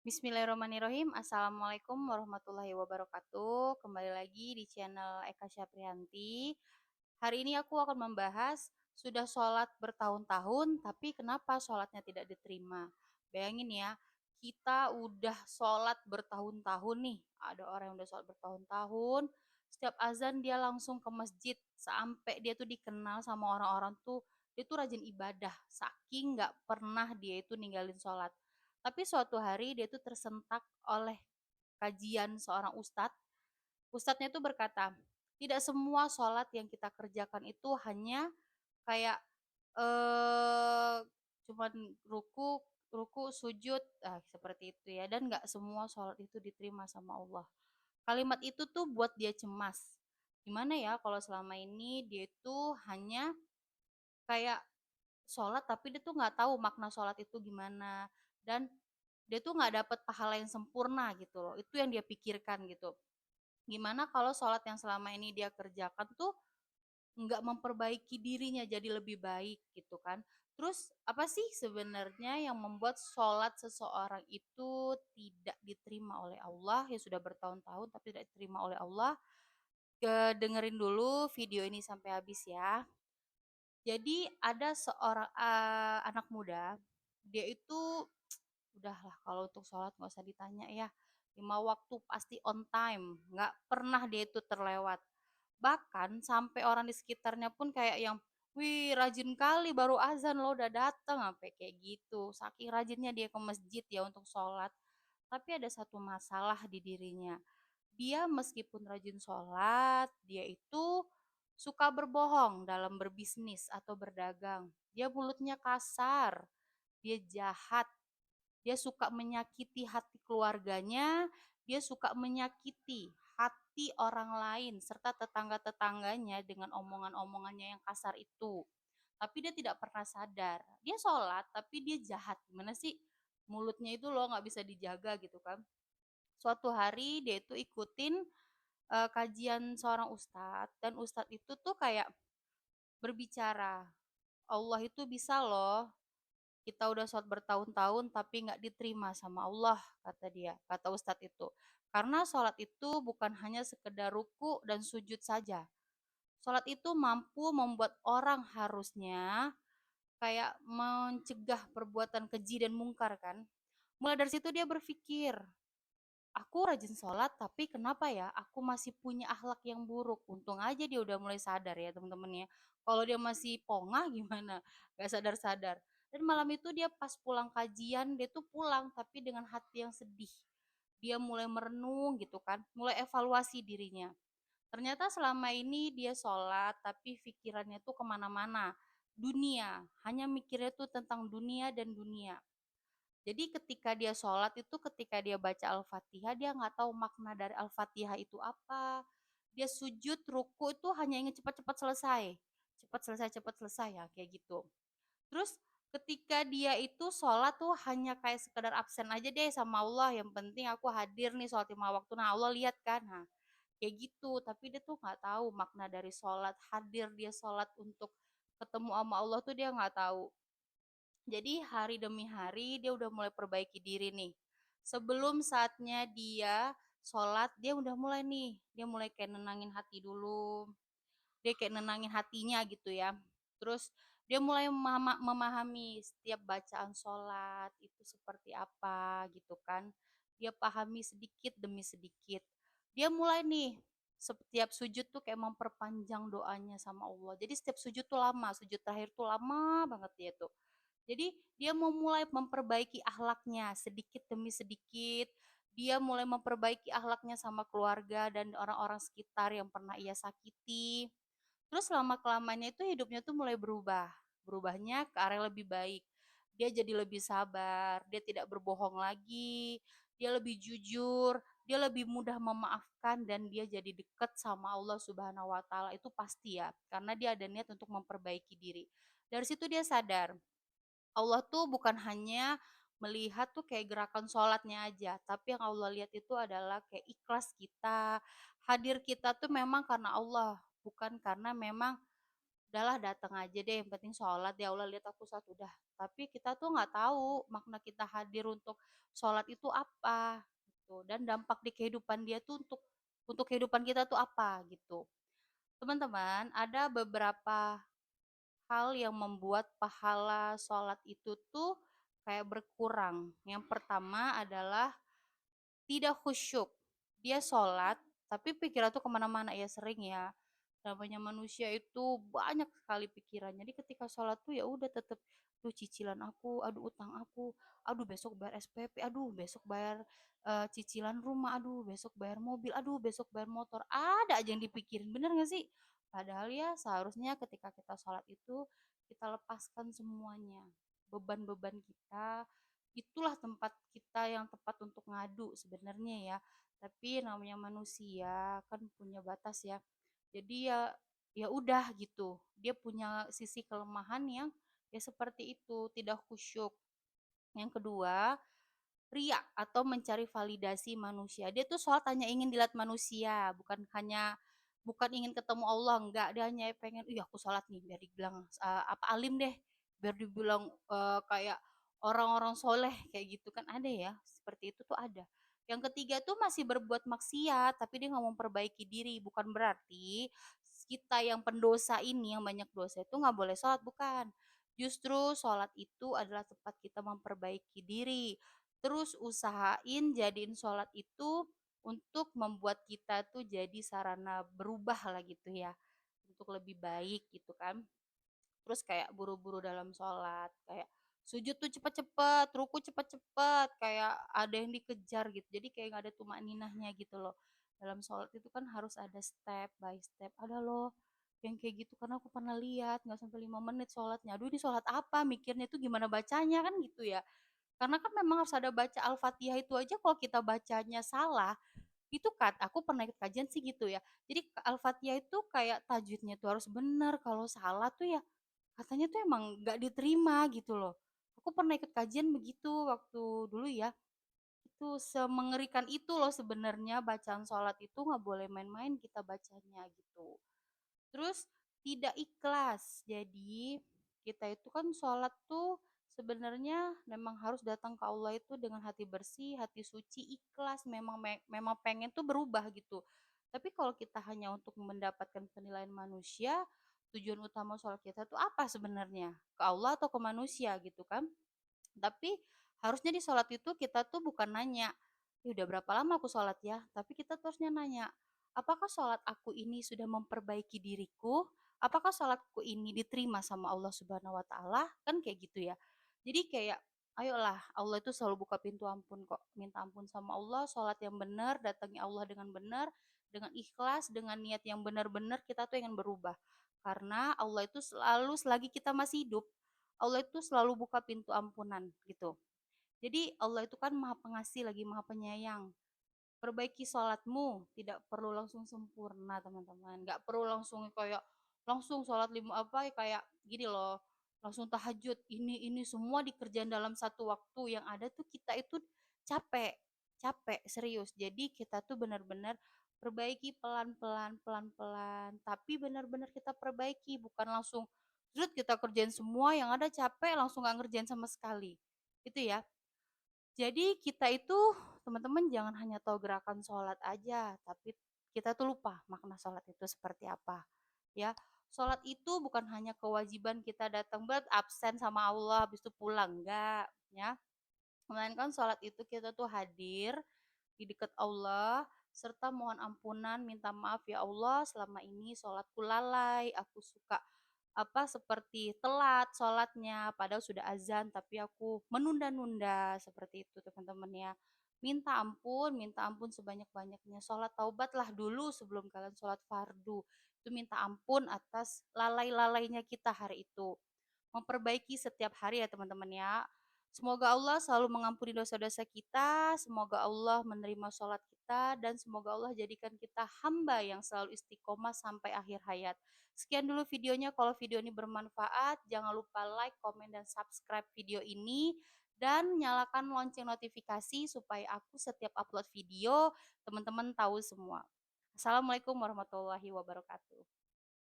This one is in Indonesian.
Bismillahirrahmanirrahim. Assalamualaikum warahmatullahi wabarakatuh. Kembali lagi di channel Eka Syaprianti. Hari ini aku akan membahas sudah sholat bertahun-tahun, tapi kenapa sholatnya tidak diterima? Bayangin ya, kita udah sholat bertahun-tahun nih. Ada orang yang udah sholat bertahun-tahun, setiap azan dia langsung ke masjid, sampai dia tuh dikenal sama orang-orang tuh, dia tuh rajin ibadah, saking nggak pernah dia itu ninggalin sholat. Tapi suatu hari dia itu tersentak oleh kajian seorang ustadz. Ustadznya itu berkata, tidak semua sholat yang kita kerjakan itu hanya kayak eh cuman ruku, ruku, sujud, seperti itu ya. Dan nggak semua sholat itu diterima sama Allah. Kalimat itu tuh buat dia cemas. Gimana ya kalau selama ini dia itu hanya kayak sholat tapi dia tuh nggak tahu makna sholat itu gimana, dan dia tuh nggak dapet pahala yang sempurna gitu loh. Itu yang dia pikirkan gitu. Gimana kalau sholat yang selama ini dia kerjakan tuh nggak memperbaiki dirinya jadi lebih baik gitu kan. Terus apa sih sebenarnya yang membuat sholat seseorang itu tidak diterima oleh Allah, yang sudah bertahun-tahun tapi tidak diterima oleh Allah? Dengerin dulu video ini sampai habis ya. Jadi ada seorang anak muda, dia itu udahlah kalau untuk sholat nggak usah ditanya ya. 5 waktu pasti on time, nggak pernah dia itu terlewat. Bahkan sampai orang di sekitarnya pun kayak yang, wih rajin kali baru azan lo udah datang, sampai kayak gitu. Saking rajinnya dia ke masjid ya untuk sholat. Tapi ada satu masalah di dirinya. Dia meskipun rajin sholat, dia itu suka berbohong dalam berbisnis atau berdagang. Dia mulutnya kasar, dia jahat, dia suka menyakiti hati keluarganya, dia suka menyakiti hati orang lain serta tetangga-tetangganya dengan omongan-omongannya yang kasar itu. Tapi dia tidak pernah sadar. Dia sholat, tapi dia jahat. Gimana sih? Mulutnya itu loh nggak bisa dijaga gitu kan. Suatu hari dia itu ikutin kajian seorang ustadz, dan ustadz itu tuh kayak berbicara, Allah itu bisa loh, kita udah sholat bertahun-tahun tapi nggak diterima sama Allah, kata dia, kata ustadz itu. Karena sholat itu bukan hanya sekedar ruku dan sujud saja. Sholat itu mampu membuat orang harusnya kayak mencegah perbuatan keji dan mungkar kan. Mulai dari situ dia berpikir, aku rajin sholat tapi kenapa ya aku masih punya akhlak yang buruk. Untung aja dia udah mulai sadar ya teman-teman ya. Kalau dia masih pongah gimana, gak sadar-sadar. Dan malam itu dia pas pulang kajian, dia tuh pulang tapi dengan hati yang sedih. Dia mulai merenung gitu kan, mulai evaluasi dirinya. Ternyata selama ini dia sholat tapi pikirannya tuh kemana-mana. Dunia, hanya mikirnya tuh tentang dunia dan dunia. Jadi ketika dia sholat itu, ketika dia baca Al-Fatihah, dia nggak tahu makna dari Al-Fatihah itu apa. Dia sujud, ruku itu hanya ingin cepat-cepat selesai. Cepat selesai ya, kayak gitu. Terus ketika dia itu sholat tuh hanya kayak sekedar absen aja deh sama Allah. Yang penting aku hadir nih sholat 5 waktu. Nah Allah lihat kan, nah kayak gitu. Tapi dia tuh nggak tahu makna dari sholat. Hadir dia sholat untuk ketemu sama Allah tuh dia nggak tahu. Jadi hari demi hari dia udah mulai perbaiki diri nih. Sebelum saatnya dia sholat, dia udah mulai nih. Dia mulai kayak nenangin hati dulu. Dia kayak nenangin hatinya gitu ya. Terus dia mulai memahami setiap bacaan sholat itu seperti apa gitu kan. Dia pahami sedikit demi sedikit. Dia mulai nih setiap sujud tuh kayak memperpanjang doanya sama Allah. Jadi setiap sujud tuh lama, sujud terakhir tuh lama banget dia tuh. Jadi dia mau mulai memperbaiki akhlaknya sedikit demi sedikit. Dia mulai memperbaiki akhlaknya sama keluarga dan orang-orang sekitar yang pernah ia sakiti. Terus lama-kelamaan itu hidupnya tuh mulai berubah. Berubahnya ke arah lebih baik. Dia jadi lebih sabar, dia tidak berbohong lagi, dia lebih jujur, dia lebih mudah memaafkan, dan dia jadi dekat sama Allah Subhanahu wa taala itu pasti ya, karena dia ada niat untuk memperbaiki diri. Dari situ dia sadar, Allah tuh bukan hanya melihat tuh kayak gerakan sholatnya aja, tapi yang Allah lihat itu adalah kayak ikhlas kita, hadir kita tuh memang karena Allah, bukan karena memang udahlah datang aja deh, yang penting sholat ya Allah lihat aku sholat udah. Tapi kita tuh nggak tahu makna kita hadir untuk sholat itu apa gitu, dan dampak di kehidupan dia tuh untuk kehidupan kita tuh apa gitu. Teman-teman, ada beberapa hal yang membuat pahala sholat itu tuh kayak berkurang. Yang pertama adalah tidak khusyuk. Dia sholat, tapi pikiran tuh kemana-mana ya sering ya. Namanya manusia itu banyak sekali pikiran. Jadi ketika sholat tuh ya udah tetep tuh cicilan aku, aduh utang aku, aduh besok bayar SPP, aduh besok bayar cicilan rumah, aduh besok bayar mobil, aduh besok bayar motor. Ada aja yang dipikirin, bener gak sih? Padahal ya seharusnya ketika kita sholat itu kita lepaskan semuanya. Beban-beban kita, itulah tempat kita yang tepat untuk ngadu sebenarnya ya. Tapi namanya manusia kan punya batas ya. Jadi ya ya udah gitu. Dia punya sisi kelemahan yang ya seperti itu, tidak khusyuk. Yang kedua, ria atau mencari validasi manusia. Dia tuh sholat hanya ingin dilihat manusia, bukan ingin ketemu Allah, enggak. Dia hanya pengen, iya aku sholat nih biar dibilang apa alim deh, biar dibilang kayak orang-orang soleh kayak gitu kan ada ya, seperti itu tuh ada. Yang ketiga tuh masih berbuat maksiat, tapi dia nggak mau memperbaiki diri. Bukan berarti kita yang pendosa ini, yang banyak dosa itu nggak boleh sholat, bukan. Justru sholat itu adalah tempat kita memperbaiki diri. Terus usahain jadiin sholat itu untuk membuat kita tuh jadi sarana berubah lah gitu ya, untuk lebih baik gitu kan. Terus kayak buru-buru dalam sholat, kayak sujud tuh cepet-cepet, ruku cepet-cepet, kayak ada yang dikejar gitu. Jadi kayak nggak ada tumaninahnya gitu loh. Dalam sholat itu kan harus ada step by step. Ada loh yang kayak gitu karena aku pernah lihat nggak sampai 5 menit sholatnya. Aduh ini sholat apa? Mikirnya tuh gimana bacanya kan gitu ya. Karena kan memang harus ada baca Al-Fatihah itu aja kalau kita bacanya salah, itu kan aku pernah ikut kajian sih gitu ya. Jadi Al-Fatihah itu kayak tajwidnya tuh harus benar, kalau salah tuh ya katanya tuh emang nggak diterima gitu loh. Aku pernah ikut kajian begitu waktu dulu ya. Itu semengerikan itu loh sebenarnya bacaan sholat itu nggak boleh main-main kita bacanya gitu. Terus tidak ikhlas. Jadi kita itu kan sholat tuh sebenarnya memang harus datang ke Allah itu dengan hati bersih, hati suci, ikhlas, memang pengen tuh berubah gitu. Tapi kalau kita hanya untuk mendapatkan penilaian manusia, tujuan utama sholat kita tuh apa sebenarnya? Ke Allah atau ke manusia gitu kan? Tapi harusnya di sholat itu kita tuh bukan nanya, "Ih, udah berapa lama aku sholat ya?" Tapi kita tuh harusnya nanya, apakah sholat aku ini sudah memperbaiki diriku? Apakah sholatku ini diterima sama Allah Subhanahu wa Ta'ala? Kan kayak gitu ya. Jadi kayak, ayolah, Allah itu selalu buka pintu ampun kok. Minta ampun sama Allah, sholat yang benar, datangi Allah dengan benar, dengan ikhlas, dengan niat yang benar-benar kita tuh ingin berubah. Karena Allah itu selalu selagi kita masih hidup, Allah itu selalu buka pintu ampunan gitu. Jadi Allah itu kan maha pengasih lagi maha penyayang. Perbaiki sholatmu, tidak perlu langsung sempurna teman-teman. Nggak perlu langsung kayak langsung sholat lima apa kayak gini loh. Langsung tahajud, ini semua dikerjain dalam satu waktu. Yang ada tuh kita itu capek, capek serius. Jadi kita tuh benar-benar perbaiki pelan-pelan, pelan-pelan. Tapi benar-benar kita perbaiki, bukan langsung terus kita kerjain semua yang ada capek langsung nggak ngerjain sama sekali. Itu ya. Jadi kita itu teman-teman jangan hanya tahu gerakan sholat aja, tapi kita tuh lupa makna sholat itu seperti apa. Ya, sholat itu bukan hanya kewajiban kita datang buat absen sama Allah habis itu pulang, enggak, ya. Melainkan sholat itu kita tuh hadir di dekat Allah serta mohon ampunan, minta maaf ya Allah selama ini sholatku lalai, aku suka apa seperti telat sholatnya padahal sudah azan tapi aku menunda-nunda seperti itu teman-teman ya. Minta ampun sebanyak-banyaknya. Sholat taubatlah dulu sebelum kalian sholat fardu. Itu minta ampun atas lalai-lalainya kita hari itu. Memperbaiki setiap hari ya teman-teman ya. Semoga Allah selalu mengampuni dosa-dosa kita, semoga Allah menerima sholat kita, dan semoga Allah jadikan kita hamba yang selalu istiqomah sampai akhir hayat. Sekian dulu videonya, kalau video ini bermanfaat, jangan lupa like, komen, dan subscribe video ini, dan nyalakan lonceng notifikasi supaya aku setiap upload video, teman-teman tahu semua. Assalamualaikum warahmatullahi wabarakatuh.